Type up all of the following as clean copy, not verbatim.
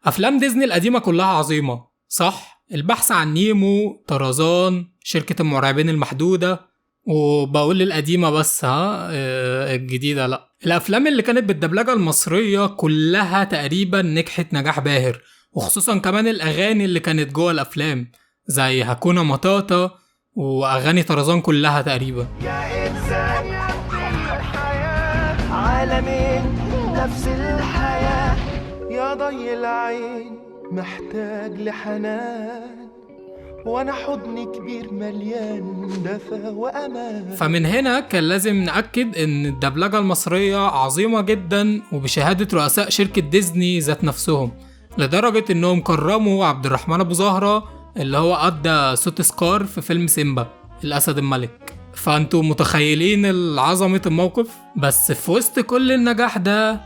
افلام ديزني القديمه كلها عظيمه صح، البحث عن نيمو، طرزان، شركه المرعبين المحدوده، وبقول القديمه بس الجديده لا. الافلام اللي كانت بالدبلجه المصريه كلها تقريبا نجحت نجاح باهر، وخصوصا كمان الاغاني اللي كانت جوه الافلام زي هاكونا ماتاتا واغاني طرزان كلها تقريبا. يا إنسان الحياة عالمين نفس الحياة، يا ضي العين محتاج لحنان، وانا حضني كبير مليان دفى وامان. فمن هنا كان لازم نأكد ان الدبلجة المصرية عظيمة جدا وبشهادة رؤساء شركة ديزني ذات نفسهم، لدرجة انهم كرموا عبد الرحمن ابو زهرة اللي هو ادى صوت سكار في فيلم سيمبا الاسد الملك. فانتوا متخيلين عظمة الموقف؟ بس في وسط كل النجاح ده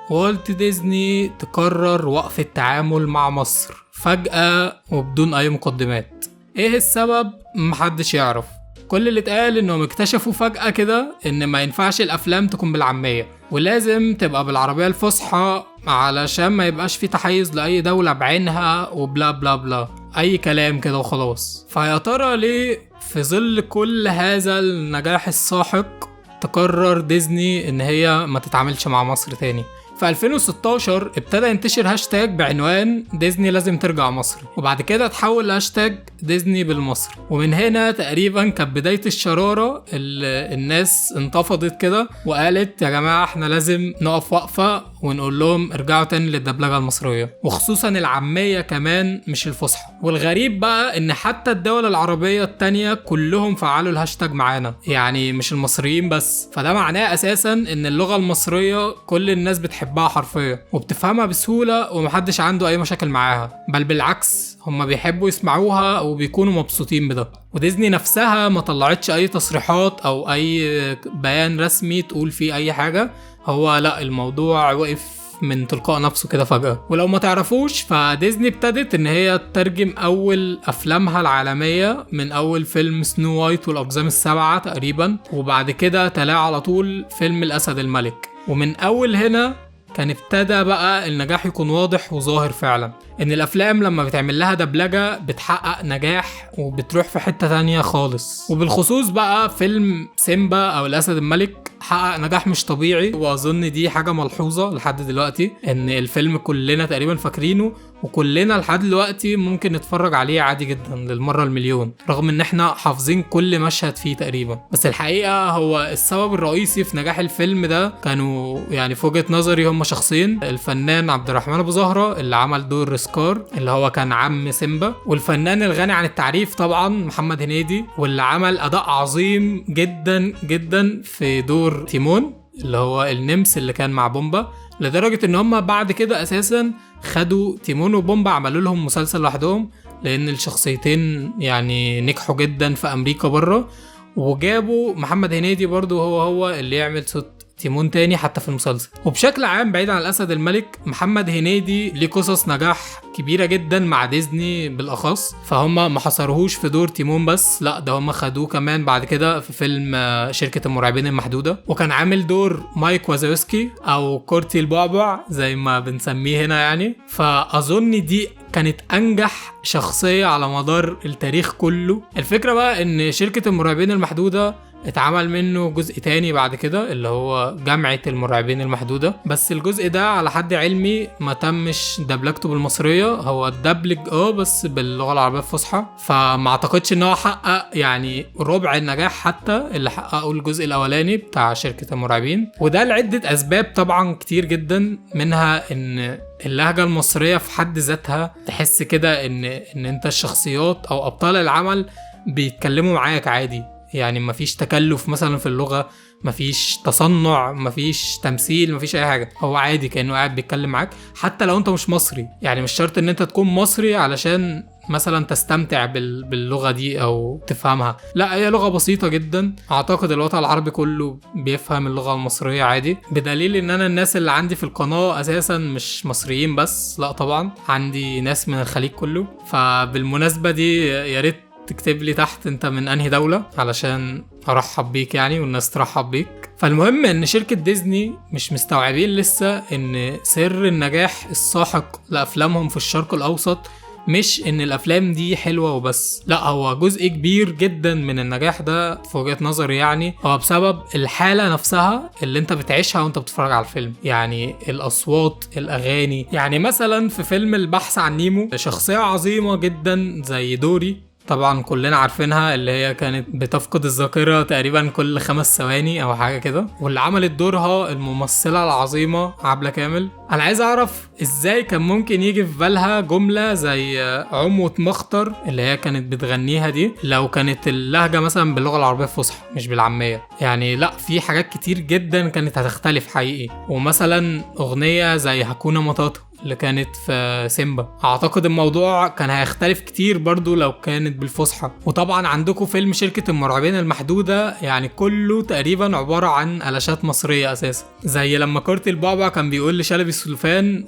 والت ديزني تقرر وقف التعامل مع مصر فجأة وبدون اي مقدمات. ايه السبب؟ محدش يعرف. كل اللي اتقال انهم اكتشفوا فجأة كده ان ما ينفعش الافلام تكون بالعامية ولازم تبقى بالعربية الفصحى علشان ما يبقاش في تحيز لأي دولة بعينها وبلا بلا بلا اي كلام كده وخلاص. فيا ترى ليه في ظل كل هذا النجاح الساحق تقرر ديزني ان هي ما تتعاملش مع مصر تاني؟ في 2016 ابتدى ينتشر هاشتاج بعنوان ديزني لازم ترجع مصر، وبعد كده اتحول لهاشتاج ديزني بالمصري، ومن هنا تقريبا كانت بداية الشرارة اللي الناس انتفضت كده وقالت يا جماعة احنا لازم نقف وقفة ونقول لهم ارجعوا تاني للدبلجة المصرية، وخصوصا العامية كمان مش الفصحى. والغريب بقى ان حتى الدول العربية التانية كلهم فعلوا الهاشتاج معانا، يعني مش المصريين بس. فده معناه اساسا ان اللغة المصرية كل الناس بتحبها حرفيا وبتفهمها بسهولة ومحدش عنده اي مشاكل معاها، بل بالعكس هما بيحبوا يسمعوها وبيكونوا مبسوطين بده. وديزني نفسها ما طلعتش اي تصريحات او اي بيان رسمي تقول فيه اي حاجة، هو لا الموضوع وقف من تلقاء نفسه كده فجأة. ولو ما تعرفوش فديزني ابتدت ان هي تترجم اول افلامها العالمية من اول فيلم سنو وايت والاقزام السبعة تقريبا، وبعد كده تلاه على طول فيلم الاسد الملك. ومن اول هنا كان ابتدى بقى النجاح يكون واضح وظاهر فعلا، ان الافلام لما بتعمل لها دبلجة بتحقق نجاح وبتروح في حتة تانية خالص. وبالخصوص بقى فيلم سيمبا او الاسد الملك حقق نجاح مش طبيعي، واظن دي حاجة ملحوظة لحد دلوقتي ان الفيلم كلنا تقريبا فاكرينه وكلنا لحد دلوقتي ممكن نتفرج عليه عادي جدا للمرة المليون، رغم ان احنا حافظين كل مشهد فيه تقريبا. بس الحقيقة هو السبب الرئيسي في نجاح الفيلم ده كانوا يعني في وجهة نظري هم شخصين: الفنان عبد الرحمن ابو زهرة اللي عمل دور سكار اللي هو كان عم سيمبا، والفنان الغني عن التعريف طبعا محمد هنيدي، واللي عمل اداء عظيم جدا جدا في دور تيمون اللي هو النمس اللي كان مع بومبا، لدرجة ان هم بعد كده اساسا خدوا تيمون وبومبا عملوا لهم مسلسل لوحدهم، لان الشخصيتين يعني نجحوا جدا في امريكا بره، وجابوا محمد هنيدي برضو هو اللي يعمل صوت تيمون تاني حتى في المسلسل. وبشكل عام بعيد عن الاسد الملك، محمد هنيدي ليه قصص نجاح كبيرة جدا مع ديزني بالاخص، فهم ما حصروهوش في دور تيمون بس، لا ده هم خدوه كمان بعد كده في فيلم شركة المرعبين المحدودة، وكان عامل دور مايك وازوسكي او كورتي البعبع زي ما بنسميه هنا يعني. فاظن دي كانت انجح شخصية على مدار التاريخ كله. الفكرة بقى ان شركة المرعبين المحدودة اتعمل منه جزء تاني بعد كده اللي هو جامعة المرعبين المحدودة، بس الجزء ده على حد علمي ما تمش دبلجته بالمصرية، هو الدبلج بس باللغة العربية الفصحى، فما اعتقدش ان هو حقق يعني ربع النجاح حتى اللي حققه الجزء الاولاني بتاع شركة المرعبين. وده لعدة اسباب طبعا كتير جدا، منها ان اللهجة المصرية في حد ذاتها تحس كده ان انت الشخصيات او ابطال العمل بيتكلموا معاك عادي، يعني مفيش تكلف مثلا في اللغة، مفيش تصنع، مفيش تمثيل، مفيش اي حاجة، هو عادي كأنه قاعد بيتكلم معاك حتى لو انت مش مصري. يعني مش شرط ان انت تكون مصري علشان مثلا تستمتع باللغة دي او تفهمها، لا هي لغة بسيطة جدا. اعتقد الوطن العربي كله بيفهم اللغة المصرية عادي، بدليل ان انا الناس اللي عندي في القناة اساسا مش مصريين بس، لا طبعا عندي ناس من الخليج كله. فبالمناسبة دي يا ريت تكتب لي تحت انت من انهي دولة علشان ارحب بيك يعني والناس ترحب بيك. فالمهم ان شركة ديزني مش مستوعبين لسه ان سر النجاح الساحق لافلامهم في الشرق الاوسط مش ان الافلام دي حلوة وبس، لا، هو جزء كبير جدا من النجاح ده في وجهة نظري يعني هو بسبب الحالة نفسها اللي انت بتعيشها وانت بتتفرج على الفيلم. يعني الاصوات، الاغاني. يعني مثلا في فيلم البحث عن نيمو شخصية عظيمة جدا زي دوري، طبعا كلنا عارفينها، اللي هي كانت بتفقد الذاكرة تقريبا كل 5 ثواني او حاجة كده، واللي عملت دورها الممثلة العظيمة عبلة كامل. انا عايز اعرف ازاي كان ممكن يجي في بالها جملة زي عموة مخطر اللي هي كانت بتغنيها دي لو كانت اللهجة مثلا باللغة العربية الفصحى مش بالعامية. يعني لا، في حاجات كتير جدا كانت هتختلف حقيقي. ومثلا اغنية زي هاكونا ماتاتا اللي كانت في سيمبا، اعتقد الموضوع كان هيختلف كتير برضو لو كانت بالفصحى. وطبعا عندكم فيلم شركة المرعبين المحدودة، يعني كله تقريبا عبارة عن قلاشات مصرية اساسا، زي لما كورتي البعبع كان بيقول لشلبي السلفان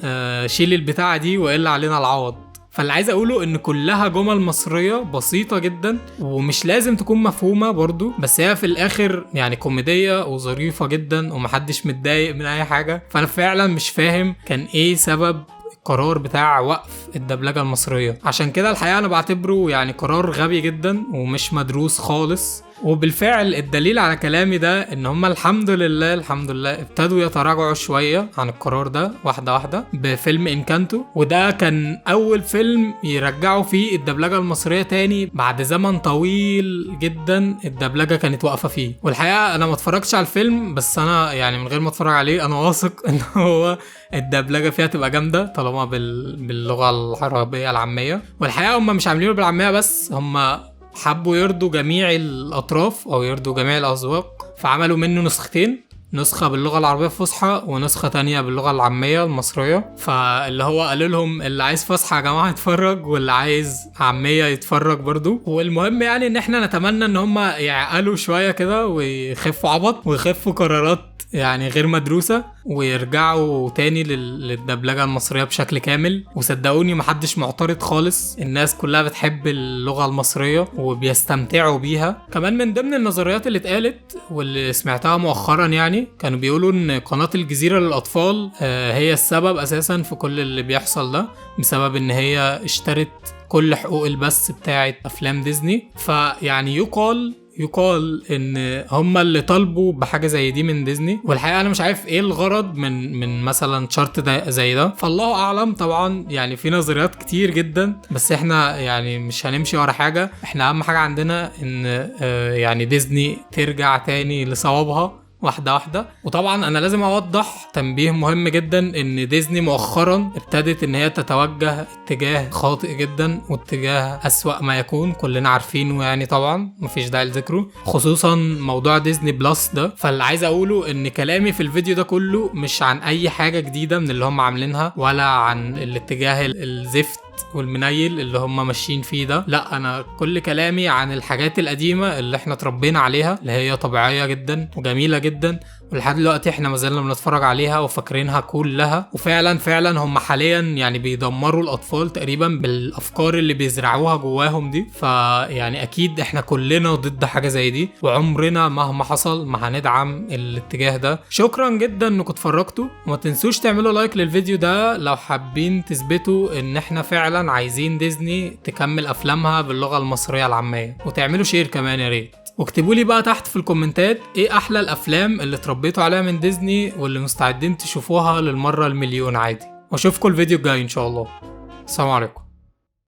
شيل البتاعة دي وإلا علينا العوض. فاللي عايز اقوله ان كلها جمل مصرية بسيطة جدا ومش لازم تكون مفهومة برضو، بس هي في الاخر يعني كوميدية وظريفة جدا ومحدش متضايق من اي حاجة. فانا فعلا مش فاهم كان ايه سبب القرار بتاع وقف الدبلجة المصرية. عشان كده الحقيقة انا بعتبره يعني قرار غبي جدا ومش مدروس خالص. وبالفعل الدليل على كلامي ده ان هم الحمد لله ابتدوا يتراجعوا شوية عن القرار ده واحدة واحدة بفيلم انكانتو، وده كان اول فيلم يرجعوا فيه الدبلجة المصرية تاني بعد زمن طويل جدا الدبلجة كانت واقفة فيه. والحقيقة انا ما اتفرجتش على الفيلم، بس انا يعني من غير ما اتفرج عليه انا واثق ان هو الدبلجة فيها تبقى جامدة طالما باللغة العربية العامية. والحقيقة هم مش عاملينه بالعامية بس، هم حبوا يرضوا جميع الأطراف أو يرضوا جميع الأذواق، فعملوا منه نسختين، نسخة باللغة العربية الفصحى ونسخة تانية باللغة العامية المصرية. فاللي هو قالوا لهم اللي عايز فصحى يا جماعة يتفرج واللي عايز عامية يتفرج برضو. والمهم يعني ان احنا نتمنى ان هم يعقلوا شوية كده ويخفوا عبط ويخفوا قرارات يعني غير مدروسة ويرجعوا تاني للدبلجة المصرية بشكل كامل. وصدقوني محدش معترض خالص، الناس كلها بتحب اللغة المصرية وبيستمتعوا بيها. كمان من ضمن النظريات اللي اتقالت واللي سمعتها مؤخرا يعني كانوا بيقولوا ان قناة الجزيرة للأطفال هي السبب اساسا في كل اللي بيحصل ده، بسبب ان هي اشترت كل حقوق البث بتاعت افلام ديزني. فيعني يقال ان هم اللي طالبوا بحاجه زي دي من ديزني. والحقيقه انا مش عارف ايه الغرض من مثلا شرط زي ده، فالله اعلم. طبعا يعني في نظريات كتير جدا، بس احنا يعني مش هنمشي ورا حاجه. احنا اهم حاجه عندنا ان يعني ديزني ترجع تاني لصوابها واحدة واحدة. وطبعا انا لازم اوضح تنبيه مهم جدا ان ديزني مؤخرا ابتدت ان هي تتوجه اتجاه خاطئ جدا واتجاه اسوأ ما يكون، كلنا عارفينه يعني طبعا مفيش داعي لذكره، خصوصا موضوع ديزني بلس ده. فاللي عايز اقوله ان كلامي في الفيديو ده كله مش عن اي حاجة جديدة من اللي هم عاملينها ولا عن الاتجاه الزفت والمنيل اللي هم ماشيين فيه ده، لا، انا كل كلامي عن الحاجات القديمة اللي احنا تربينا عليها اللي هي طبيعية جدا وجميلة جدا ولحد دلوقتي احنا ما زلنا بنتفرج عليها وفاكرينها كلها. وفعلا هم حاليا يعني بيدمروا الاطفال تقريبا بالافكار اللي بيزرعوها جواهم دي. فيعني اكيد احنا كلنا ضد حاجة زي دي، وعمرنا مهما حصل ما هندعم الاتجاه ده. شكرا جدا انكم اتفرجتوا، وما تنسوش تعملوا لايك للفيديو ده لو حابين تثبتوا ان احنا فعلا عايزين ديزني تكمل افلامها باللغة المصرية العامية، وتعملوا شير كمان يا ريت. واكتبوا لي بقى تحت في الكومنتات ايه احلى الافلام اللي تربيتوا عليها من ديزني واللي مستعدين تشوفوها للمرة المليون عادي. واشوفكم الفيديو الجاي ان شاء الله. السلام عليكم.